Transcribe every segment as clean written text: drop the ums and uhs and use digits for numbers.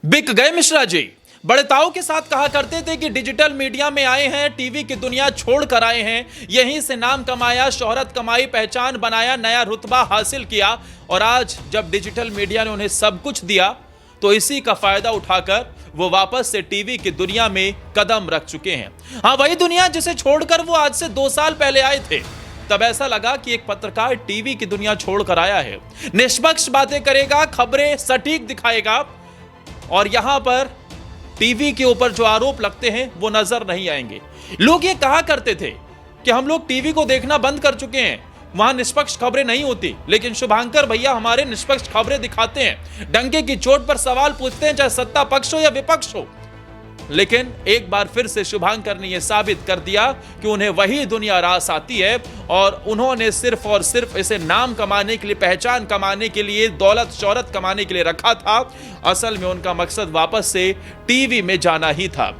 बिक गए मिश्रा जी। बड़े ताव के साथ कहा करते थे कि डिजिटल मीडिया में आए हैं, टीवी की दुनिया छोड़ कर आए हैं, यहीं से नाम कमाया, शोहरत कमाई, पहचान बनाया, नया रुतबा हासिल किया और आज जब डिजिटल मीडिया ने उन्हें सब कुछ दिया तो इसी का फायदा उठाकर वो वापस से टीवी की दुनिया में कदम रख चुके हैं। हाँ, वही दुनिया जिसे छोड़कर वो आज से 2 साल पहले आए थे। तब ऐसा लगा कि एक पत्रकार टीवी की दुनिया छोड़कर आया है, निष्पक्ष बातें करेगा, खबरें सटीक दिखाएगा और यहां पर टीवी के ऊपर जो आरोप लगते हैं वो नजर नहीं आएंगे। लोग ये कहा करते थे कि हम लोग टीवी को देखना बंद कर चुके हैं, वहां निष्पक्ष खबरें नहीं होती, लेकिन शुभांकर भैया हमारे निष्पक्ष खबरें दिखाते हैं, डंके की चोट पर सवाल पूछते हैं, चाहे सत्ता पक्ष हो या विपक्ष हो। लेकिन एक बार फिर से शुभांकर ने यह साबित कर दिया कि उन्हें वही दुनिया रास आती है और उन्होंने सिर्फ और सिर्फ इसे नाम कमाने के लिए, पहचान कमाने के लिए, दौलत शोहरत कमाने के लिए रखा था। असल में उनका मकसद वापस से टीवी में जाना ही था।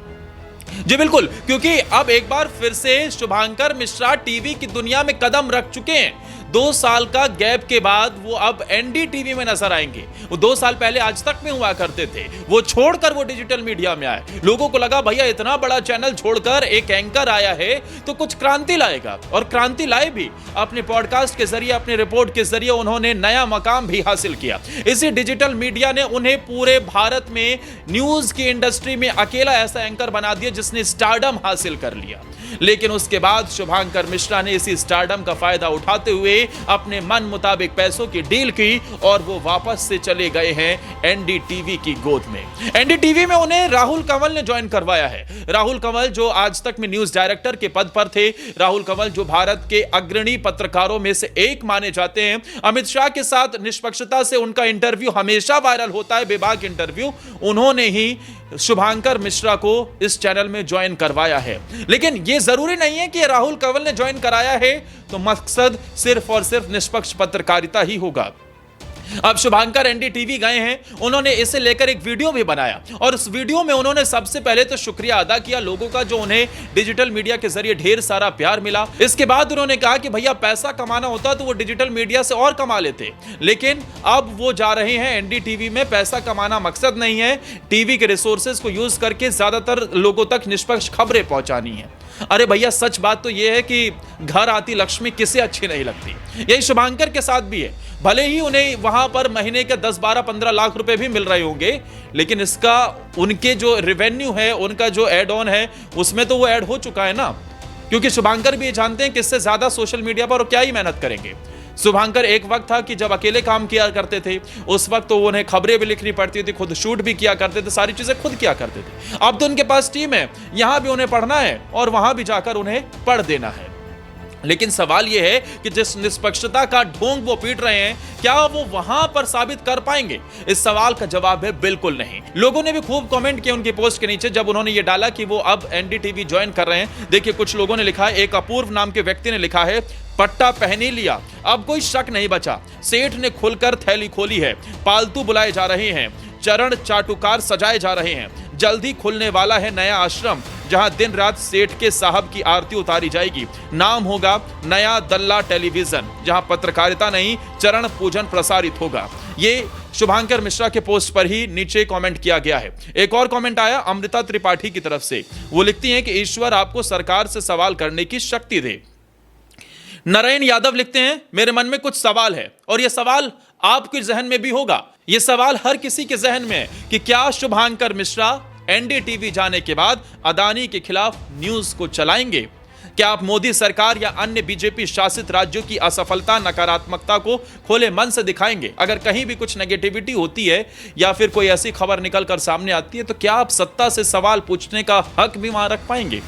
जी बिल्कुल, क्योंकि अब एक बार फिर से शुभांकर मिश्रा टीवी की दुनिया में कदम रख चुके हैं। 2 साल का गैप के बाद वो अब एनडीटीवी में नजर आएंगे। वो 2 साल पहले आज तक में हुआ करते थे, वो छोड़कर वो डिजिटल मीडिया में आए। लोगों को लगा भैया इतना बड़ा चैनल छोड़कर एक एंकर आया है तो कुछ क्रांति लाएगा, और क्रांति लाए भी। अपने पॉडकास्ट के जरिए, अपने रिपोर्ट के जरिए उन्होंने नया मकाम भी हासिल किया। इसी डिजिटल मीडिया ने उन्हें पूरे भारत में न्यूज की इंडस्ट्री में अकेला ऐसा एंकर बना दिया जिसने स्टारडम हासिल कर लिया। लेकिन उसके बाद शुभांकर मिश्रा ने इसी स्टारडम का फायदा उठाते हुए अपने मन मुताबिक पैसों की डील की और वो वापस से चले गए हैं एनडीटीवी की गोद में। एनडीटीवी में उन्हें राहुल कंवल ने ज्वाइन करवाया है। राहुल कंवल जो आज तक में न्यूज डायरेक्टर के पद पर थे, राहुल कंवल जो भारत के अग्रणी पत्रकारों में से एक माने जाते हैं। अमित शाह के साथ निष्पक्षता से उनका इंटरव्यू हमेशा वायरल होता है, बेबाक इंटरव्यू। उन्होंने ही शुभांकर मिश्रा को इस चैनल में ज्वाइन करवाया है। लेकिन यह जरूरी नहीं है कि राहुल कंवल ने ज्वाइन कराया है तो मकसद सिर्फ और सिर्फ निष्पक्ष पत्रकारिता ही होगा। अब शुभांकर एनडीटीवी गए हैं, उन्होंने इसे लेकर एक वीडियो भी बनाया और उस वीडियो में उन्होंने सबसे पहले तो शुक्रिया अदा किया लोगों का जो उन्हें डिजिटल मीडिया के जरिए ढेर सारा प्यार मिला। इसके बाद उन्होंने कहा कि भैया पैसा कमाना होता तो वो डिजिटल मीडिया से और कमा लेते, लेकिन अब वो जा रहे हैं एनडीटीवी में। पैसा कमाना मकसद नहीं है, टीवी के रिसोर्सेज को यूज करके ज्यादातर लोगों तक निष्पक्ष खबरें पहुंचानी है। अरे भैया सच बात तो यह है कि घर आती लक्ष्मी किसे अच्छी नहीं लगती। यही शुभांकर के साथ भी है। भले ही उन्हें वहां पर महीने के 10, 12, 15 लाख रुपए भी मिल रहे होंगे, लेकिन इसका उनके जो रेवेन्यू है, उनका जो एड ऑन है, उसमें तो वो ऐड हो चुका है ना। क्योंकि शुभांकर भी जानते हैं कि इससे ज्यादा सोशल मीडिया पर क्या ही मेहनत करेंगे। शुभांकर एक वक्त था कि जब अकेले काम किया करते थे, उस वक्त तो उन्हें खबरें भी लिखनी पड़ती थी, खुद शूट भी किया करते थे, सारी चीजें खुद किया करते थे। अब तो उनके पास टीम है, यहां भी उन्हें पढ़ना है और वहां भी जाकर उन्हें पढ़ देना है। लेकिन सवाल यह है कि जिस निष्पक्षता का ढोंग वो पीट रहे हैं, क्या वो वहां पर साबित कर पाएंगे? इस सवाल का जवाब है बिल्कुल नहीं। लोगों ने भी खूब कमेंट किए उनकी पोस्ट के नीचे जब उन्होंने ये डाला कि वो अब एनडीटीवी ज्वाइन कर रहे हैं। देखिए कुछ लोगों ने लिखा है, एक अपूर्व नाम के व्यक्ति ने लिखा है, पट्टा पहन ही लिया, अब कोई शक नहीं बचा, सेठ ने खुलकर थैली खोली है, पालतू बुलाए जा रहे हैं, चरण चाटुकार सजाए जा रहे हैं, जल्दी खुलने वाला है नया आश्रम जहां दिन रात सेठ के साहब की आरती उतारी जाएगी। नाम होगा नया दल्ला टेलीविजन, जहां पत्रकारिता नहीं चरण पूजन प्रसारित होगा। ये शुभांकर मिश्रा के पोस्ट पर ही नीचे कमेंट किया गया है। एक और कमेंट आया अमृता त्रिपाठी की तरफ से। वो लिखती हैं कि ईश्वर आपको सरकार से सवाल करने की शक्ति दे। नारायण यादव लिखते हैं, मेरे मन में कुछ सवाल है और यह सवाल आपके जहन में भी होगा। यह सवाल हर किसी के जहन में है कि क्या शुभांकर मिश्रा एनडीटीवी जाने के बाद अदानी के खिलाफ न्यूज को चलाएंगे? क्या आप मोदी सरकार या अन्य बीजेपी शासित राज्यों की असफलता, नकारात्मकता को खुले मन से दिखाएंगे? अगर कहीं भी कुछ नेगेटिविटी होती है या फिर कोई ऐसी खबर निकलकर सामने आती है तो क्या आप सत्ता से सवाल पूछने का हक भी वहां रख पाएंगे?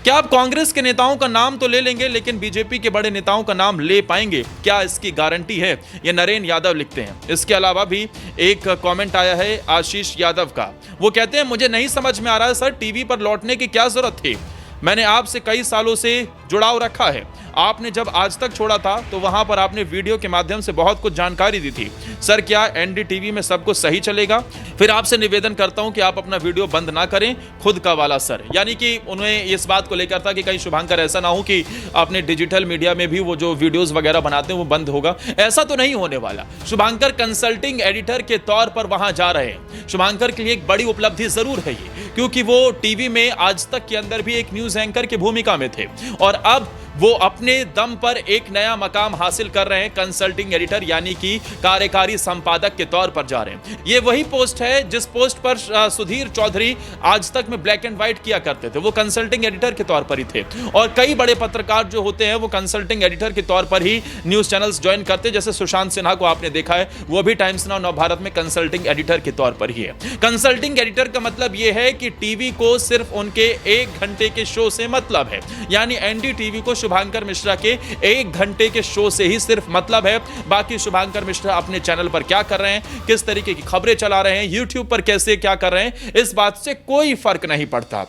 क्या आप कांग्रेस के नेताओं का नाम तो ले लेंगे लेकिन बीजेपी के बड़े नेताओं का नाम ले पाएंगे? क्या इसकी गारंटी है? ये नरेन यादव लिखते हैं। इसके अलावा भी एक कमेंट आया है आशीष यादव का। वो कहते हैं, मुझे नहीं समझ में आ रहा है सर, टीवी पर लौटने की क्या जरूरत थी? मैंने आपसे कई सालों से जुड़ाव रखा है। आपने जब आज तक छोड़ा था तो वहां पर आपने वीडियो के माध्यम से बहुत कुछ जानकारी दी थी। सर, क्या एनडीटीवी में सब कुछ सही चलेगा? फिर आपसे निवेदन करता हूं कि आप अपना वीडियो बंद ना करें, खुद का वाला सर। यानी कि उन्हें इस बात को लेकर था कि कहीं शुभांकर ऐसा ना हो कि अपने डिजिटल मीडिया में भी वो जो वीडियोस वगैरह बनाते हैं वो बंद होगा। ऐसा तो नहीं होने वाला। शुभांकर कंसल्टिंग एडिटर के तौर पर वहां जा रहे हैं। शुभांकर के लिए एक बड़ी उपलब्धि जरूर है ये, क्योंकि वो टीवी में आज तक के अंदर भी एक न्यूज एंकर की भूमिका में थे और अब वो अपने दम पर एक नया मकाम हासिल कर रहे हैं, कंसल्टिंग एडिटर यानी कि कार्यकारी संपादक के तौर पर जा रहे हैं। ये वही पोस्ट है जिस पोस्ट पर सुधीर चौधरी आज तक में ब्लैक एंड व्हाइट किया करते थे। वो कंसल्टिंग एडिटर के तौर पर ही थे और कई बड़े पत्रकार जो होते हैं वो कंसल्टिंग एडिटर के तौर पर ही न्यूज चैनल्स ज्वाइन करते, जैसे सुशांत सिन्हा को आपने देखा है, वो भी टाइम्स नाउ नवभारत में कंसल्टिंग एडिटर के तौर पर ही है। कंसल्टिंग एडिटर का मतलब यह है कि टीवी को सिर्फ उनके 1 घंटे के शो से मतलब है, यानी एनडीटीवी को शुभांकर मिश्रा के 1 घंटे के शो से ही सिर्फ मतलब है। बाकी शुभांकर मिश्रा अपने चैनल पर क्या कर रहे हैं, किस तरीके की खबरें चला रहे हैं, यूट्यूब पर कैसे क्या कर रहे हैं, इस बात से कोई फर्क नहीं पड़ता।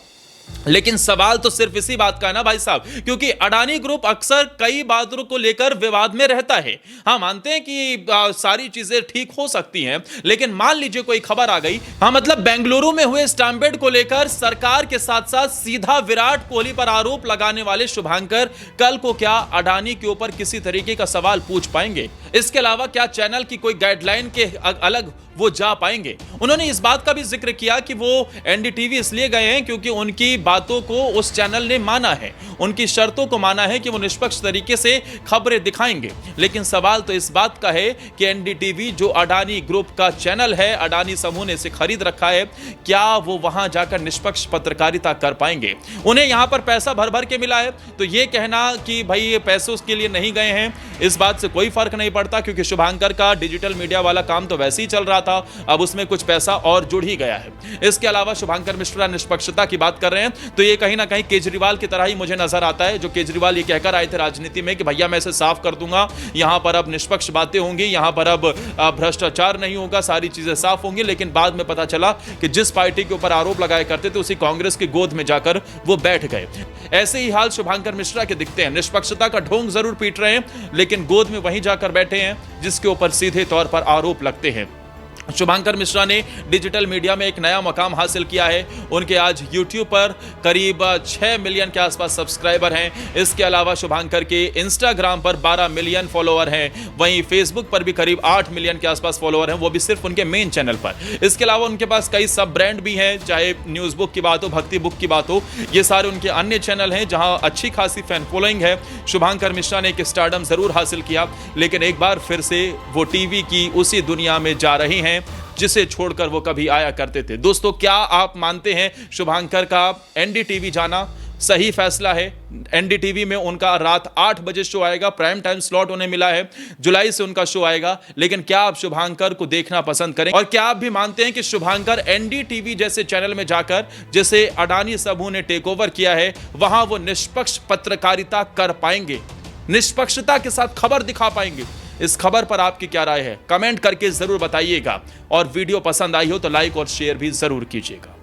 लेकिन सवाल तो सिर्फ इसी बात का है ना भाई साहब, क्योंकि अडानी ग्रुप अक्सर कई बातों को लेकर विवाद में रहता है। हाँ, मानते हैं कि सारी चीजें ठीक हो सकती हैं, लेकिन मान लीजिए कोई खबर आ गई, हाँ मतलब बेंगलुरु में हुए स्टैम्पेड को लेकर सरकार के साथ साथ सीधा विराट कोहली पर आरोप लगाने वाले शुभांकर कल को क्या अडानी के ऊपर किसी तरीके का सवाल पूछ पाएंगे? इसके अलावा क्या चैनल की कोई गाइडलाइन के अलग वो जा पाएंगे? उन्होंने इस बात का भी जिक्र किया कि वो एनडीटीवी इसलिए गए हैं क्योंकि उनकी बातों को उस चैनल ने माना है, उनकी शर्तों को माना है कि वो निष्पक्ष तरीके से खबरें दिखाएंगे। लेकिन सवाल तो इस बात का है कि एनडीटीवी जो अडानी ग्रुप का चैनल है, अडानी समूह ने इसे खरीद रखा है, क्या वो वहां जाकर निष्पक्ष पत्रकारिता कर पाएंगे? उन्हें यहां पर पैसा भर भर के मिला है, तो ये कहना कि भाई ये पैसे उसके लिए नहीं गए हैं, इस बात से कोई फर्क नहीं पड़ता, क्योंकि शुभांकर का डिजिटल मीडिया वाला काम तो वैसे ही चल रहा था, अब उसमें कुछ पैसा और जुड़ ही गया है। इसके अलावा शुभांकर मिश्रा निष्पक्षता की बात कर रहे हैं, तो ये कहीं ना कहीं केजरीवाल की तरह ही मुझे नजर आता है, जो केजरीवाल ये कहकर आए थे राजनीति में कि भैया मैं इसे साफ कर दूंगा, यहां पर अब निष्पक्ष बातें होंगी, यहां पर अब भ्रष्टाचार नहीं होगा, सारी चीजें साफ होंगी। लेकिन बाद में पता चला कि जिस पार्टी के ऊपर आरोप लगाया करते थे उसी कांग्रेस की गोद में जाकर वो बैठ गए। ऐसे ही हाल शुभांकर मिश्रा के दिखते हैं, निष्पक्षता का ढोंग जरूर पीट रहे हैं, लेकिन गोद में वहीं जाकर बैठे हैं जिसके ऊपर सीधे तौर पर आरोप लगते हैं। शुभांकर मिश्रा ने डिजिटल मीडिया में एक नया मकाम हासिल किया है। उनके आज यूट्यूब पर करीब 6 मिलियन के आसपास सब्सक्राइबर हैं। इसके अलावा शुभांकर के इंस्टाग्राम पर 12 मिलियन फॉलोअर हैं। वहीं फेसबुक पर भी करीब 8 मिलियन के आसपास फॉलोअर हैं, वो भी सिर्फ उनके मेन चैनल पर। इसके अलावा उनके पास कई सब ब्रांड भी हैं, चाहे न्यूज़ बुक की बात हो, भक्ति बुक की बात हो, ये सारे उनके अन्य चैनल हैं जहां अच्छी खासी फैन फॉलोइंग है। शुभांकर मिश्रा ने एक स्टारडम जरूर हासिल किया, लेकिन एक बार फिर से वो टीवी की उसी दुनिया में जा रही हैं जिसे छोड़कर वो कभी आया करते थे। दोस्तों, क्या आप मानते हैं शुभांकर का एनडीटीवी जाना सही फैसला है? एनडीटीवी में उनका रात 8 बजे शो आएगा, प्राइम टाइम स्लॉट उन्हें मिला है, जुलाई से उनका शो आएगा। लेकिन क्या आप शुभांकर को देखना पसंद करें? और क्या आप भी मानते हैं कि शुभांकर एनडीटीवी जैसे चैनल में जाकर, जैसे अडानी समूह ने टेक ओवर किया है, वहां वो निष्पक्ष पत्रकारिता कर पाएंगे, निष्पक्षता के साथ खबर दिखा पाएंगे? इस खबर पर आपकी क्या राय है? कमेंट करके जरूर बताइएगा, और वीडियो पसंद आई हो तो लाइक और शेयर भी जरूर कीजिएगा।